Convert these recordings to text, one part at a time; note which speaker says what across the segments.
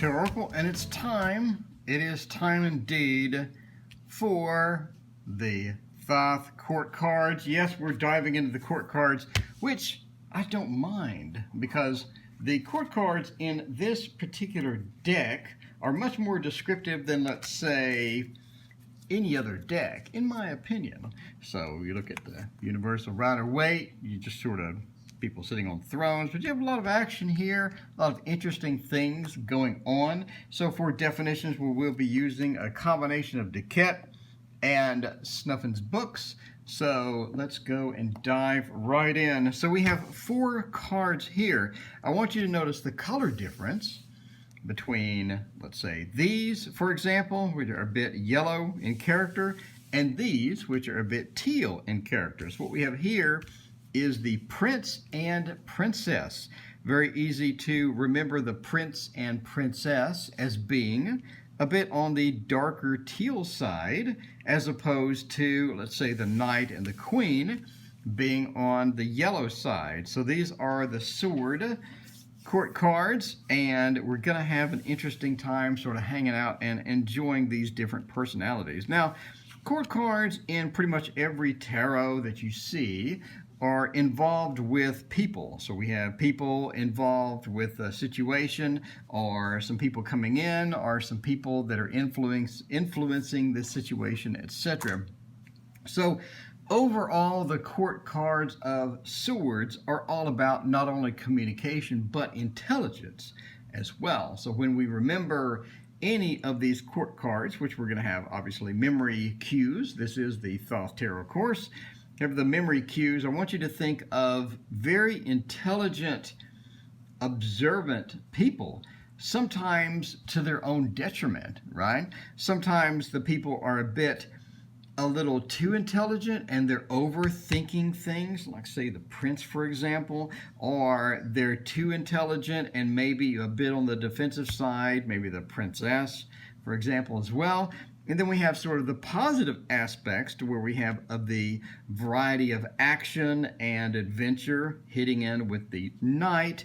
Speaker 1: Tarot Oracle, and it's time. It is time indeed for the Thoth court cards. Yes, we're diving into the court cards, which I don't mind because the court cards in this particular deck are much more descriptive than, let's say, any other deck, in my opinion. So you look at the Universal Rider-Waite, you just sort of people sitting on thrones, but you have a lot of action here, a lot of interesting things going on. So for definitions, we will be using a combination of Duquette and Snuffin's books. So let's go and dive right in. So we have 4 cards here. I want you to notice the color difference between, let's say, these, for example, which are a bit yellow in character, and these, which are a bit teal in character. So what we have here is the Prince and Princess. Very easy to remember the Prince and Princess as being a bit on the darker teal side, as opposed to, let's say, the Knight and the Queen being on the yellow side. So these are the sword court cards, and we're going to have an interesting time sort of hanging out and enjoying these different personalities. Now, court cards in pretty much every tarot that you see are involved with people. So we have people involved with a situation, or some people coming in, or some people that are influencing the situation, etc. So overall, the court cards of swords are all about not only communication, but intelligence as well. So when we remember any of these court cards, which we're going to have obviously memory cues, this is the Thoth Tarot course, have the memory cues. I want you to think of very intelligent, observant people, sometimes to their own detriment, right? Sometimes the people are a little too intelligent and they're overthinking things, like say the Prince, for example, or they're too intelligent and maybe a bit on the defensive side, maybe the Princess, for example, as well. And then we have sort of the positive aspects to where we have the variety of action and adventure hitting in with the Knight,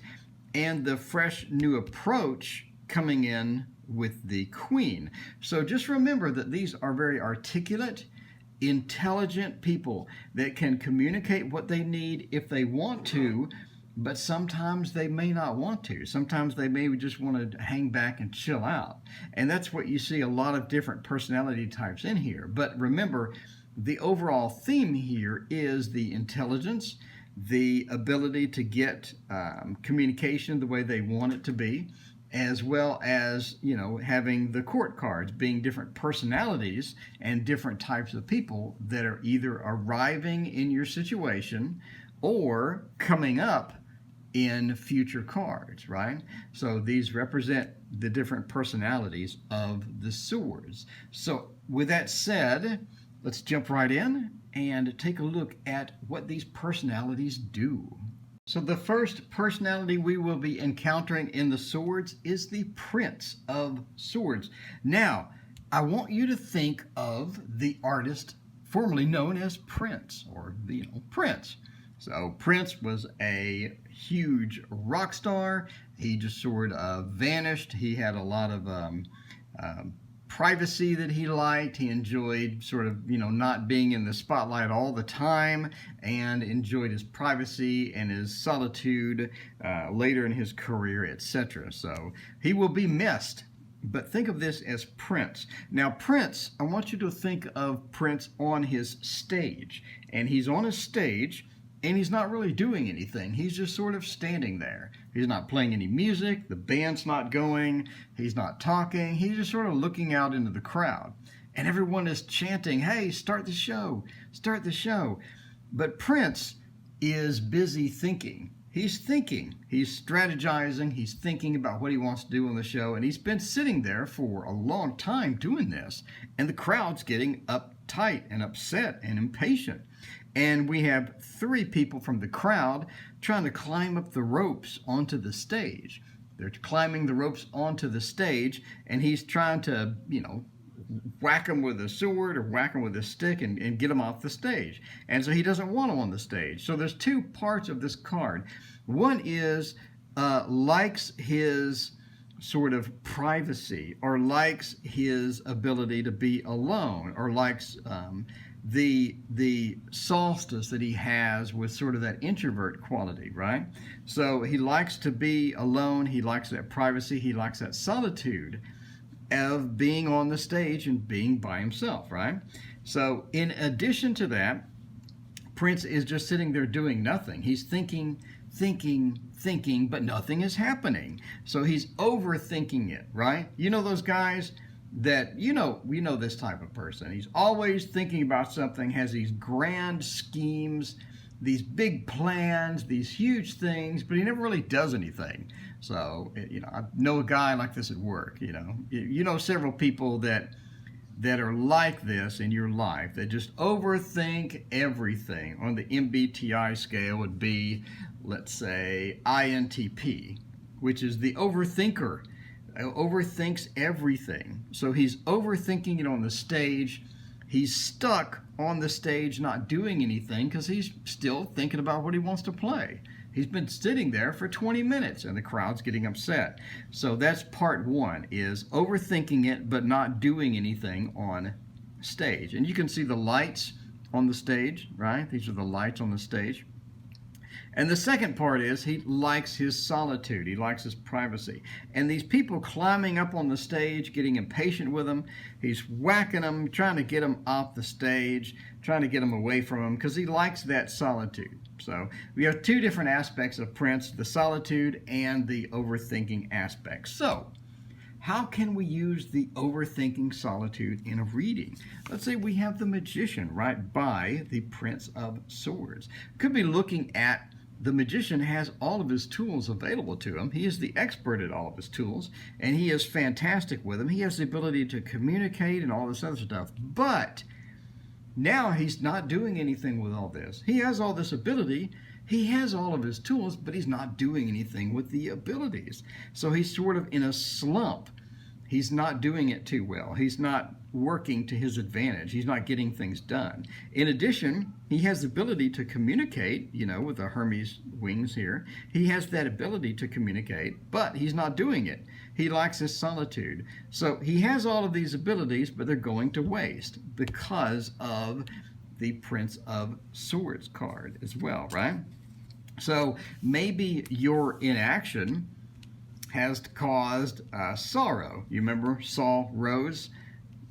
Speaker 1: and the fresh new approach coming in with the Queen. So just remember that these are very articulate, intelligent people that can communicate what they need if they want to, but sometimes they may not want to. Sometimes they may just want to hang back and chill out. And that's what you see a lot of different personality types in here. But remember, the overall theme here is the intelligence, the ability to get communication the way they want it to be, as well as, you know, having the court cards being different personalities and different types of people that are either arriving in your situation or coming up in future cards, right? So these represent the different personalities of the swords. So with that said, let's jump right in and take a look at what these personalities do. So the first personality we will be encountering in the swords is the Prince of Swords. Now, I want you to think of the artist formerly known as Prince, or Prince. So Prince was a huge rock star. He just sort of vanished. He had a lot of privacy that he liked. He enjoyed sort of, not being in the spotlight all the time, and enjoyed his privacy and his solitude later in his career, etc. So he will be missed. But think of this as Prince. Now, Prince, I want you to think of Prince on his stage. And he's on his stage, and he's not really doing anything. He's just sort of standing there. He's not playing any music. The band's not going. He's not talking. He's just sort of looking out into the crowd. And everyone is chanting, "Hey, start the show. Start the show." But Prince is busy thinking. He's thinking. He's strategizing. He's thinking about what he wants to do on the show. And he's been sitting there for a long time doing this. And the crowd's getting uptight and upset and impatient. And we have 3 people from the crowd trying to climb up the ropes onto the stage. They're climbing the ropes onto the stage, and he's trying to, whack them with a sword or whack them with a stick and get them off the stage. And so he doesn't want them on the stage. So there's 2 parts of this card. One is likes his sort of privacy, or likes his ability to be alone, or likes the solstice that he has with sort of that introvert quality, right? So he likes to be alone, he likes that privacy, he likes that solitude of being on the stage and being by himself, right? So in addition to that, Prince is just sitting there doing nothing. He's thinking, but nothing is happening. So he's overthinking it, right? You know those guys that, we know this type of person. He's always thinking about something, has these grand schemes, these big plans, these huge things, but he never really does anything. So, I know a guy like this at work, You know several people that are like this in your life, that just overthink everything. On the MBTI scale would be, let's say, INTP, which is the overthinker. Overthinks everything. So he's overthinking it on the stage. He's stuck on the stage not doing anything because he's still thinking about what he wants to play. He's been sitting there for 20 minutes and the crowd's getting upset. So that's part one, is overthinking it but not doing anything on stage. And you can see the lights on the stage, right? These are the lights on the stage. And the second part is he likes his solitude. He likes his privacy. And these people climbing up on the stage, getting impatient with him, he's whacking them, trying to get them off the stage, trying to get them away from him, because he likes that solitude. So we have two different aspects of Prince, the solitude and the overthinking aspect. So how can we use the overthinking solitude in a reading? Let's say we have the Magician, right, by the Prince of Swords. Could be looking at the Magician has all of his tools available to him. He is the expert at all of his tools, and he is fantastic with them. He has the ability to communicate and all this other stuff. But now he's not doing anything with all this. He has all this ability. He has all of his tools, but he's not doing anything with the abilities. So he's sort of in a slump. He's not doing it too well. He's not working to his advantage. He's not getting things done. In addition, he has the ability to communicate, with the Hermes wings here. He has that ability to communicate, but he's not doing it. He likes his solitude. So he has all of these abilities, but they're going to waste because of the Prince of Swords card as well, right? So maybe your inaction has caused sorrow. You remember saw rose?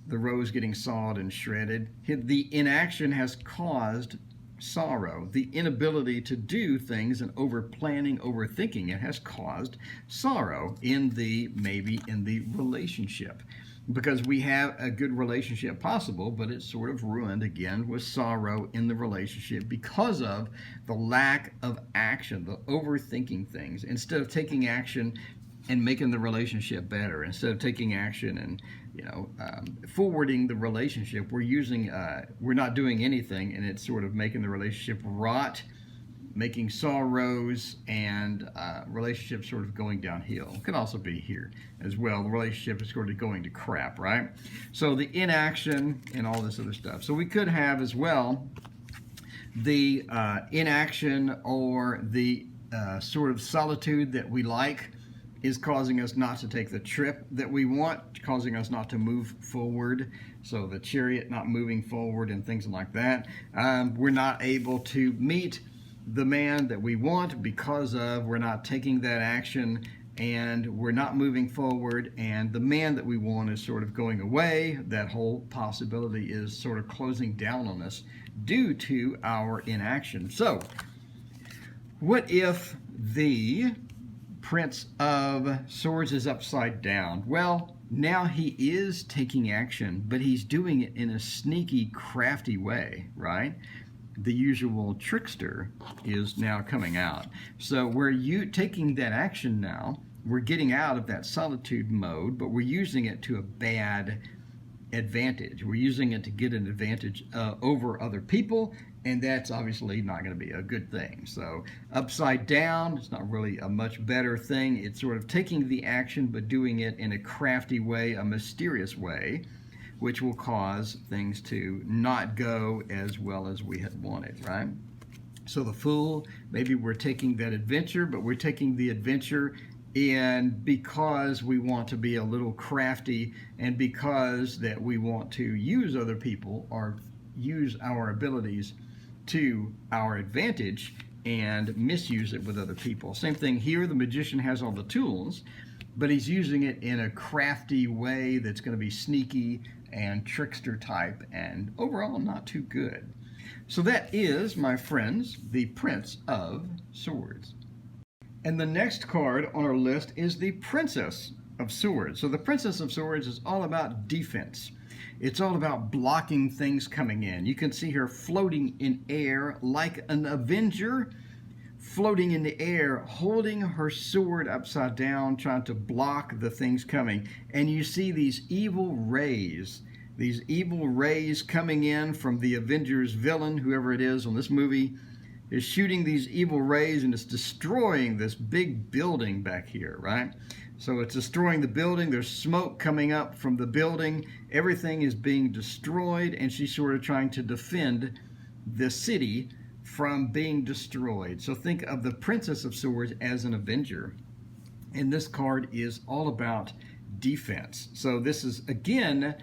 Speaker 1: The rose getting sawed and shredded. The inaction has caused sorrow. The inability to do things and over-planning, overthinking it has caused sorrow maybe in the relationship. Because we have a good relationship possible, but it's sort of ruined again with sorrow in the relationship because of the lack of action, the overthinking things. Instead of taking action and making the relationship better, instead of taking action and forwarding the relationship, we're not doing anything, and it's sort of making the relationship rot, making sorrows, and relationships sort of going downhill. It could also be here as well. The relationship is sort of going to crap, right? So the inaction and all this other stuff. So we could have as well the inaction or the sort of solitude that we like is causing us not to take the trip that we want, causing us not to move forward. So the chariot not moving forward and things like that. We're not able to meet the man that we want because of we're not taking that action and we're not moving forward, and the man that we want is sort of going away. That whole possibility is sort of closing down on us due to our inaction. So what if the Prince of Swords is upside down? Well, now he is taking action, but he's doing it in a sneaky, crafty way, right? The usual trickster is now coming out. So we're taking that action now. We're getting out of that solitude mode, but we're using it to a bad advantage. We're using it to get an advantage over other people, and that's obviously not going to be a good thing. So upside down, it's not really a much better thing. It's sort of taking the action but doing it in a crafty way, a mysterious way, which will cause things to not go as well as we had wanted, right? So the Fool, maybe we're taking that adventure, but we're taking the adventure And because we want to be a little crafty, and because that we want to use other people or use our abilities to our advantage and misuse it with other people. Same thing here, the magician has all the tools, but he's using it in a crafty way that's going to be sneaky and trickster type, and overall not too good. So that is, my friends, the Prince of Swords. And the next card on our list is the Princess of Swords. So the Princess of Swords is all about defense. It's all about blocking things coming in. You can see her floating in air like an Avenger, floating in the air, holding her sword upside down, trying to block the things coming. And you see these evil rays coming in from the Avengers villain, whoever it is on this movie, is shooting these evil rays, and it's destroying this big building back here, right? So it's destroying the building. There's smoke coming up from the building. Everything is being destroyed, and she's sort of trying to defend the city from being destroyed. So think of the Princess of Swords as an Avenger. And this card is all about defense. So this is, again,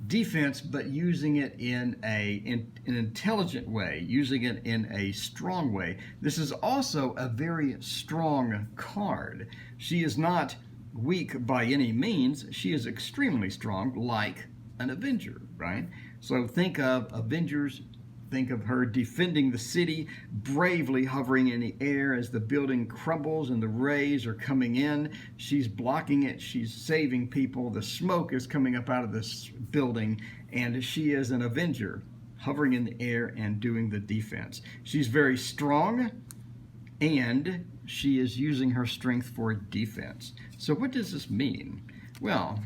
Speaker 1: defense, but using it in an intelligent way, using it in a strong way. This is also a very strong card. She is not weak by any means. She is extremely strong, like an Avenger, right? So think of Avengers. Think of her defending the city, bravely hovering in the air as the building crumbles and the rays are coming in. She's blocking it. She's saving people. The smoke is coming up out of this building, and she is an Avenger, hovering in the air and doing the defense. She's very strong, and she is using her strength for defense. So what does this mean? Well,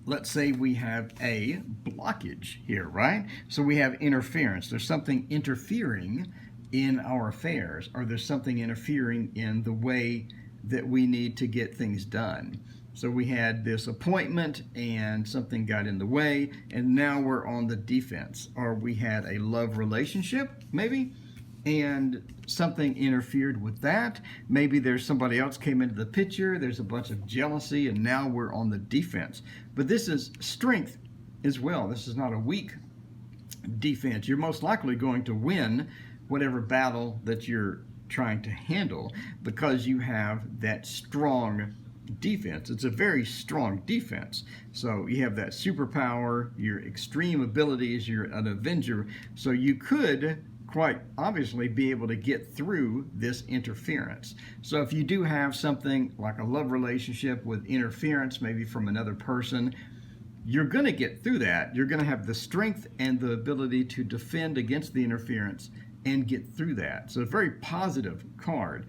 Speaker 1: let's say we have a blockage here, right? So we have interference. There's something interfering in our affairs, or there's something interfering in the way that we need to get things done. So we had this appointment and something got in the way, and now we're on the defense. Or we had a love relationship, maybe, and something interfered with that. Maybe there's somebody else came into the picture, there's a bunch of jealousy, and now we're on the defense. But this is strength as well. This is not a weak defense. You're most likely going to win whatever battle that you're trying to handle because you have that strong defense. It's a very strong defense. So you have that superpower, your extreme abilities, you're an Avenger, so you could quite obviously be able to get through this interference. So if you do have something like a love relationship with interference, maybe from another person, you're going to get through that. You're going to have the strength and the ability to defend against the interference and get through that. So a very positive card.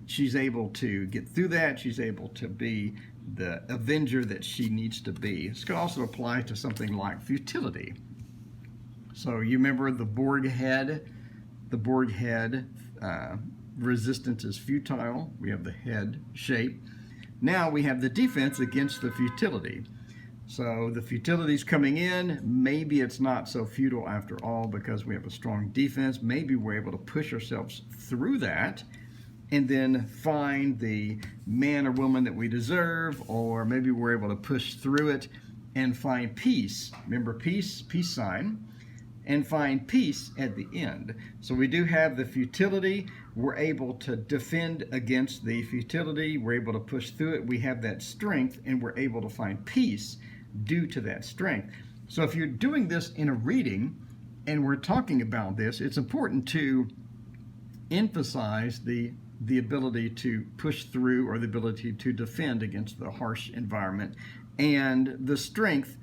Speaker 1: She's able to get through that. She's able to be the Avenger that she needs to be. This could also apply to something like futility. So you remember the Borg head? The Borg head resistance is futile. We have the head shape. Now we have the defense against the futility. So the futility's coming in. Maybe it's not so futile after all because we have a strong defense. Maybe we're able to push ourselves through that and then find the man or woman that we deserve, or maybe we're able to push through it and find peace. Remember peace, peace sign, and find peace at the end. So we do have the futility. We're able to defend against the futility. We're able to push through it. We have that strength, and we're able to find peace due to that strength. So if you're doing this in a reading, and we're talking about this, it's important to emphasize the ability to push through, or the ability to defend against the harsh environment, and the strength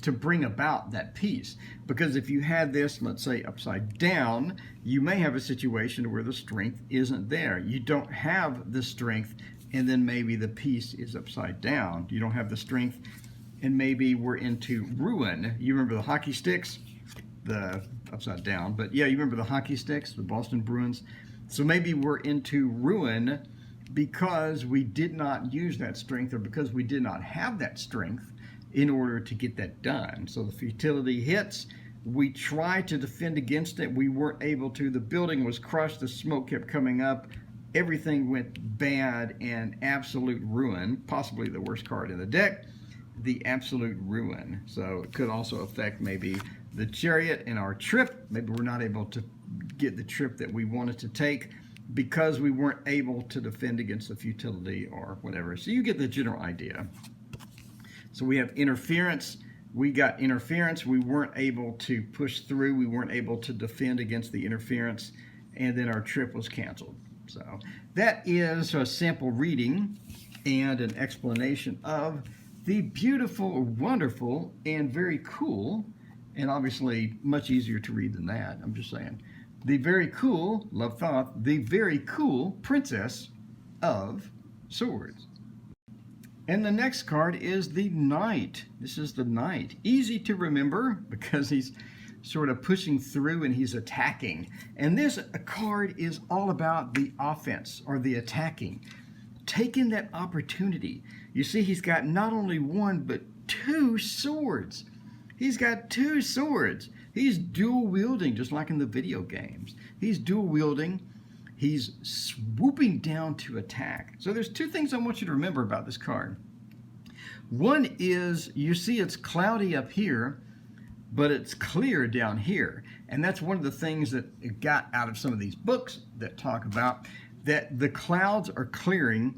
Speaker 1: to bring about that peace. Because if you had this, let's say, upside down, you may have a situation where the strength isn't there. You don't have the strength, and then maybe the peace is upside down. You don't have the strength, and maybe we're into ruin. You remember the hockey sticks? The upside down, but yeah, you remember the hockey sticks, the Boston Bruins? So maybe we're into ruin because we did not use that strength, or because we did not have that strength in order to get that done. So the futility hits. We try to defend against it. We weren't able to. The building was crushed. The smoke kept coming up. everything went bad and absolute ruin, possibly the worst card in the deck, the absolute ruin. So it could also affect maybe the Chariot in our trip. Maybe we're not able to get the trip that we wanted to take because we weren't able to defend against the futility or whatever. So you get the general idea. So we have interference. We got interference. We weren't able to push through. We weren't able to defend against the interference. And then our trip was canceled. So that is a sample reading and an explanation of the beautiful, wonderful, and very cool, and obviously much easier to read than that, I'm just saying, the very cool, love Thoth, the very cool Princess of Swords. And the next card is the Knight. This is the Knight. Easy to remember because he's sort of pushing through and he's attacking. And this card is all about the offense or the attacking. Taking that opportunity. You see, he's got not only one, but two swords. He's got two swords. He's dual wielding, just like in the video games. He's dual wielding. He's swooping down to attack. So there's two things I want you to remember about this card. One is, you see it's cloudy up here, but it's clear down here. And that's one of the things that it got out of some of these books that talk about that the clouds are clearing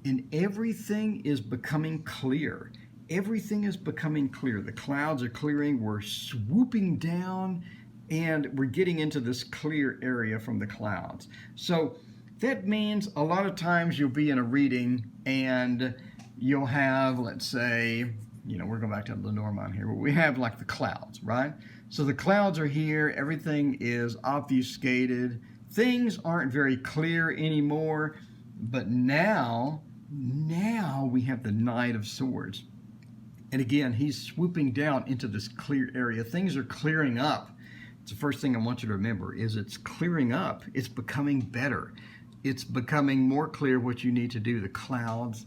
Speaker 1: and everything is becoming clear. Everything is becoming clear. The clouds are clearing, we're swooping down, and we're getting into this clear area from the clouds. So that means a lot of times you'll be in a reading and you'll have, let's say, we're going back to Lenormand here, but we have like the clouds, right? So the clouds are here, everything is obfuscated, things aren't very clear anymore, but now we have the Knight of Swords. And again, he's swooping down into this clear area. Things are clearing up. It's the first thing I want you to remember is it's clearing up. It's becoming better. It's becoming more clear what you need to do. The clouds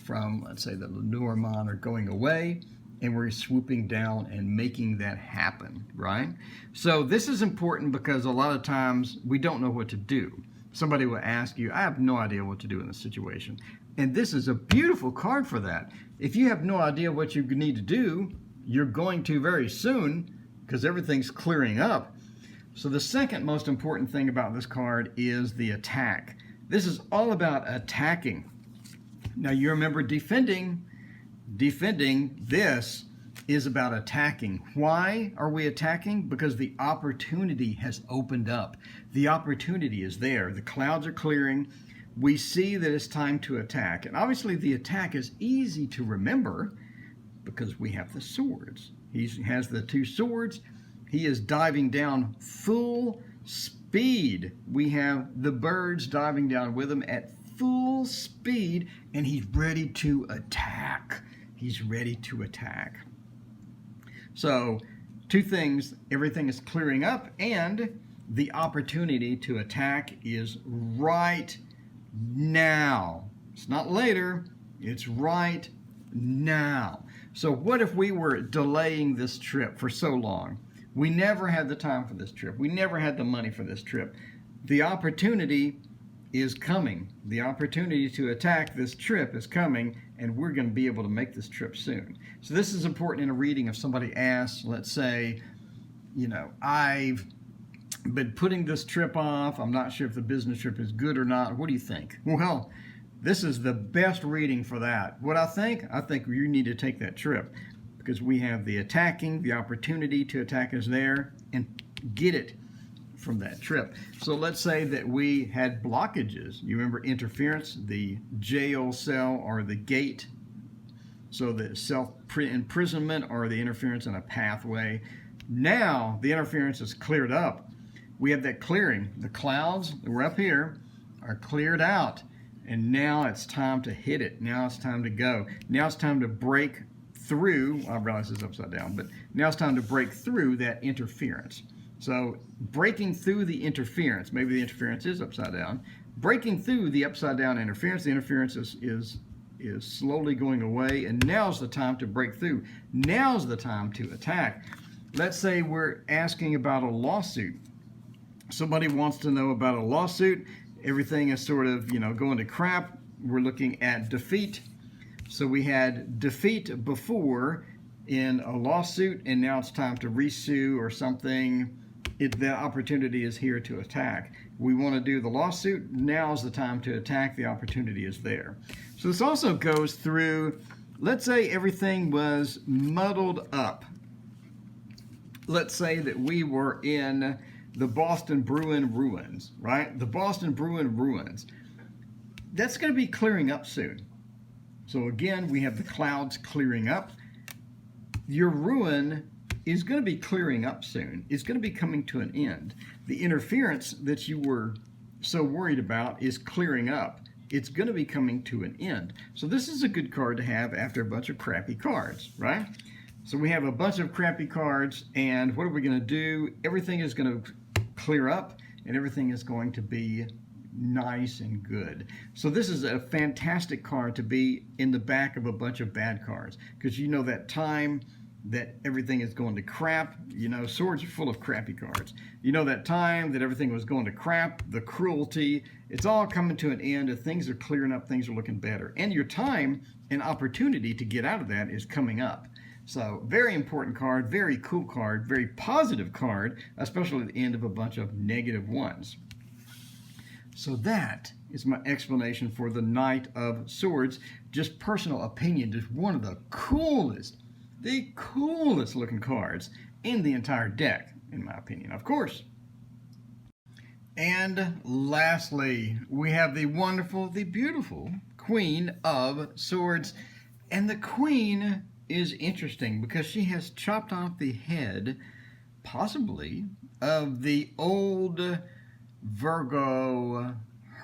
Speaker 1: from, let's say, the Lenormand are going away, and we're swooping down and making that happen, right? So this is important because a lot of times we don't know what to do. Somebody will ask you, I have no idea what to do in this situation. And this is a beautiful card for that. If you have no idea what you need to do, you're going to very soon because everything's clearing up. So the second most important thing about this card is the attack. This is all about attacking. Now you remember defending. Defending, this is about attacking. Why are we attacking? Because the opportunity has opened up. The opportunity is there. The clouds are clearing. We see that it's time to attack. And obviously the attack is easy to remember because we have the swords. He has the two swords. He is diving down full speed. We have the birds diving down with him at full speed, and he's ready to attack. He's ready to attack. So, two things, everything is clearing up, and the opportunity to attack is right now. It's not later, it's right now. So what if we were delaying this trip for so long? We never had the time for this trip. We never had the money for this trip. The opportunity is coming. The opportunity to attack this trip is coming, and we're going to be able to make this trip soon. So this is important in a reading. If somebody asks, let's say, I've been putting this trip off. I'm not sure if the business trip is good or not. What do you think? Well, this is the best reading for that. What I think you need to take that trip because we have the attacking, the opportunity to attack is there, and get it from that trip. So let's say that we had blockages. You remember interference, the jail cell or the gate. So the self-imprisonment or the interference in a pathway. Now the interference is cleared up. We have that clearing. The clouds that were up here are cleared out. And now it's time to hit it. Now it's time to go. Now it's time to break through. I realize it's upside down, but now it's time to break through that interference. So breaking through the interference, maybe the interference is upside down, breaking through the upside down interference, the interference is slowly going away, and now's the time to break through. Now's the time to attack. Let's say we're asking about a lawsuit. Somebody wants to know about a lawsuit, everything is sort of, going to crap. We're looking at defeat. So we had defeat before in a lawsuit, and now it's time to resue or something. The opportunity is here to attack. We want to do the lawsuit. Now's the time to attack. The opportunity is there. So this also goes through, let's say everything was muddled up. Let's say that we were in the Boston Bruin ruins, right? The Boston Bruin ruins. That's going to be clearing up soon. So again, we have the clouds clearing up. Your ruin is going to be clearing up soon. It's going to be coming to an end. The interference that you were so worried about is clearing up. It's going to be coming to an end. So this is a good card to have after a bunch of crappy cards, right? So we have a bunch of crappy cards, and what are we going to do? Everything is going to clear up, and everything is going to be nice and good. So this is a fantastic card to be in the back of a bunch of bad cards, because you know that time that everything is going to crap. Swords are full of crappy cards. That time that everything was going to crap, the cruelty, it's all coming to an end. If things are clearing up, things are looking better. And your time and opportunity to get out of that is coming up. So very important card, very cool card, very positive card, especially at the end of a bunch of negative ones. So that is my explanation for the Knight of Swords. Just personal opinion, just one of the coolest looking cards in the entire deck, in my opinion, of course. And lastly, we have the wonderful, the beautiful Queen of Swords. And the Queen is interesting because she has chopped off the head, possibly, of the old Virgo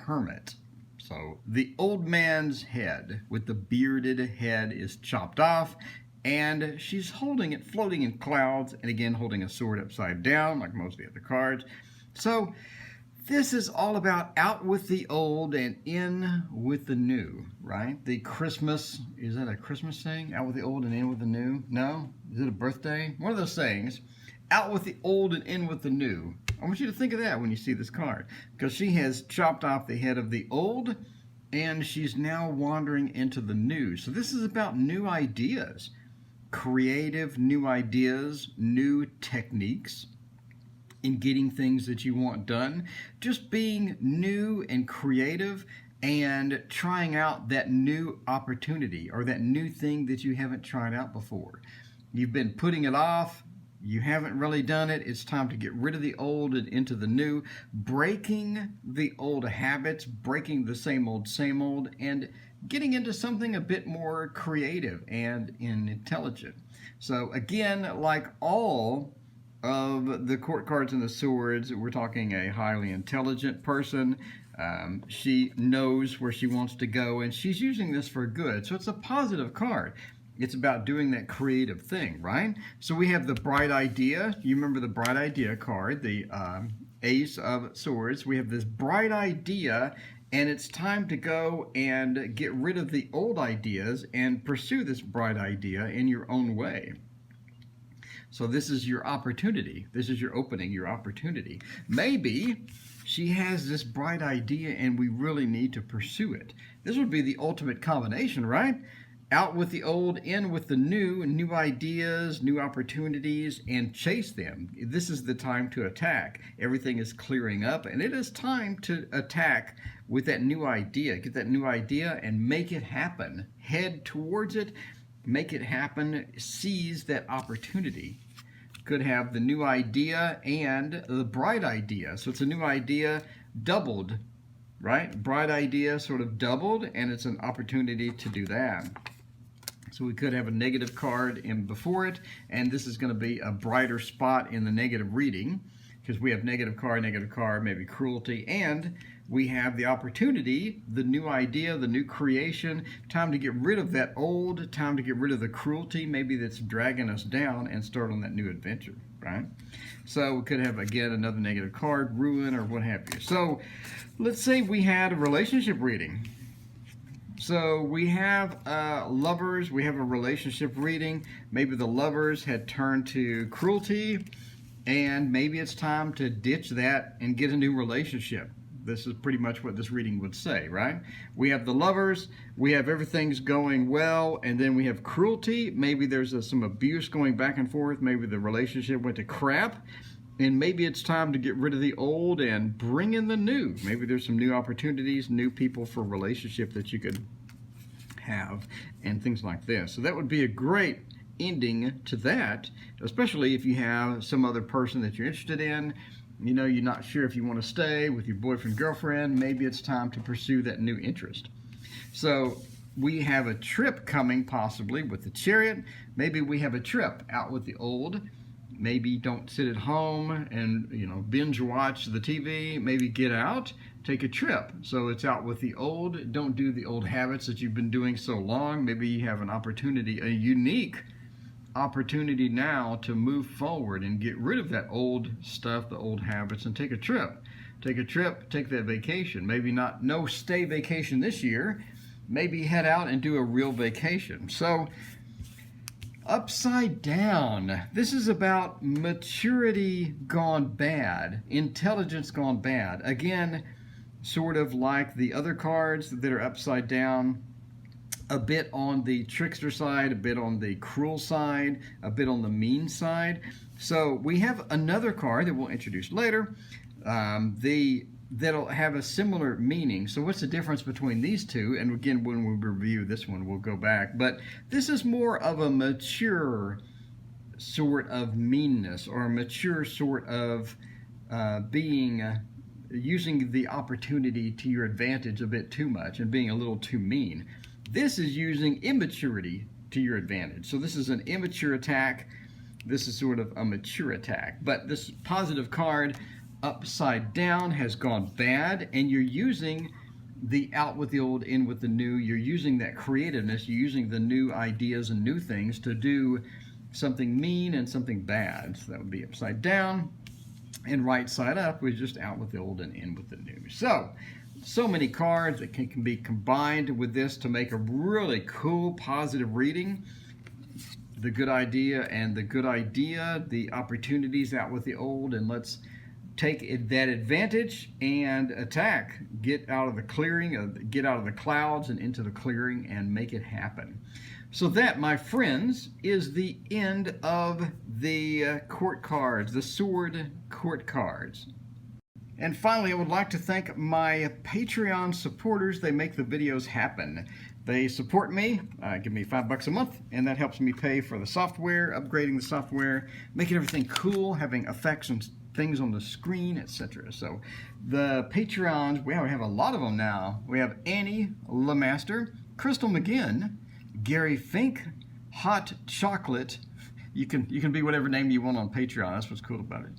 Speaker 1: hermit. So the old man's head with the bearded head is chopped off, and she's holding it floating in clouds, and again holding a sword upside down like most of the other cards. So this is all about out with the old and in with the new, right? The Christmas, is that a Christmas saying? Out with the old and in with the new? No? Is it a birthday? One of those sayings. Out with the old and in with the new. I want you to think of that when you see this card, because she has chopped off the head of the old, and she's now wandering into the new. So this is about new ideas, creative new ideas, new techniques in getting things that you want done, just being new and creative and trying out that new opportunity or that new thing that you haven't tried out before. You've been putting it off. You haven't really done it. It's time to get rid of the old and into the new, breaking the old habits, breaking the same old, and getting into something a bit more creative and intelligent. So again, like all of the court cards and the swords, we're talking a highly intelligent person. She knows where she wants to go, and she's using this for good. So it's a positive card. It's about doing that creative thing, right? So we have the bright idea. You remember the bright idea card, the Ace of Swords. We have this bright idea, and it's time to go and get rid of the old ideas and pursue this bright idea in your own way. So this is your opportunity. This is your opening, your opportunity. Maybe she has this bright idea and we really need to pursue it. This would be the ultimate combination, right? Out with the old, in with the new ideas, new opportunities, and chase them. This is the time to attack. Everything is clearing up, and it is time to attack with that new idea. Get that new idea and make it happen. Head towards it, make it happen, seize that opportunity. Could have the new idea and the bright idea. So it's a new idea doubled, right? Bright idea sort of doubled, and it's an opportunity to do that. So we could have a negative card in before it, and this is going to be a brighter spot in the negative reading, because we have negative card, maybe cruelty, and we have the opportunity, the new idea, the new creation, time to get rid of that old, time to get rid of the cruelty, maybe that's dragging us down, and start on that new adventure, right? So we could have, again, another negative card, ruin, or what have you. So let's say we had a relationship reading. So we have lovers, we have a relationship reading. Maybe the lovers had turned to cruelty, and maybe it's time to ditch that and get a new relationship. This is pretty much what this reading would say, right? We have the Lovers, we have everything's going well, and then we have cruelty. Maybe there's some abuse going back and forth. Maybe the relationship went to crap, and maybe it's time to get rid of the old and bring in the new. Maybe there's some new opportunities, new people for relationship that you could have, and things like this. So that would be a great ending to that, especially if you have some other person that you're interested in. You know, you're not sure if you want to stay with your boyfriend, girlfriend. Maybe it's time to pursue that new interest. So we have a trip coming, possibly with the Chariot. Maybe we have a trip out with the old. Maybe don't sit at home and, you know, binge watch the TV. Maybe get out, take a trip. So it's out with the old. Don't do the old habits that you've been doing so long. Maybe you have an opportunity, a unique opportunity now to move forward and get rid of that old stuff, the old habits, and take a trip. Take a trip, take that vacation. Maybe not no stay vacation this year. Maybe head out and do a real vacation. So upside down, this is about maturity gone bad, intelligence gone bad. Again, sort of like the other cards that are upside down, a bit on the trickster side, a bit on the cruel side, a bit on the mean side. So we have another card that we'll introduce later that'll have a similar meaning. So what's the difference between these two? And again, when we review this one, we'll go back. But this is more of a mature sort of meanness, or a mature sort of using the opportunity to your advantage a bit too much and being a little too mean. This is using immaturity to your advantage. So this is an immature attack. This is sort of a mature attack. But this positive card upside down has gone bad, and you're using the out with the old, in with the new. You're using that creativeness. You're using the new ideas and new things to do something mean and something bad. So that would be upside down. And right side up was just out with the old and in with the new. So many cards that can be combined with this to make a really cool, positive reading. The good idea and the good idea, the opportunities out with the old, and let's take that advantage and attack. Get out of the clearing, get out of the clouds and into the clearing and make it happen. So that, my friends, is the end of the court cards, the sword court cards. And finally, I would like to thank my Patreon supporters. They make the videos happen. They support me, give me $5 a month, and that helps me pay for the software, upgrading the software, making everything cool, having effects and things on the screen, etc. So the Patreons, we have a lot of them now. We have Annie Lemaster, Crystal McGinn, Gary Fink, Hot Chocolate. You can be whatever name you want on Patreon. That's what's cool about it.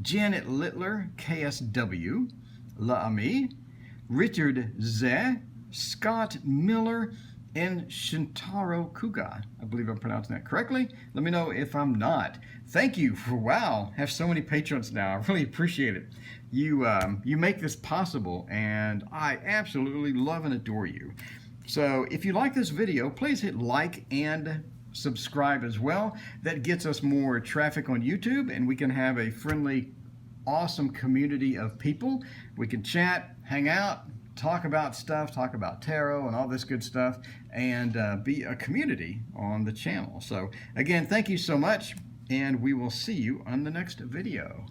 Speaker 1: Janet Littler, KSW, La Ami, Richard Zeh, Scott Miller, and Shintaro Kuga. I believe I'm pronouncing that correctly. Let me know if I'm not. Thank you for, wow, have so many patrons now. I really appreciate it. You make this possible, and I absolutely love and adore you. So if you like this video, please hit like and subscribe as well. That gets us more traffic on YouTube, and we can have a friendly, awesome community of people. We can chat, hang out, talk about stuff, talk about tarot and all this good stuff, and be a community on the channel. So again, thank you so much, and we will see you on the next video.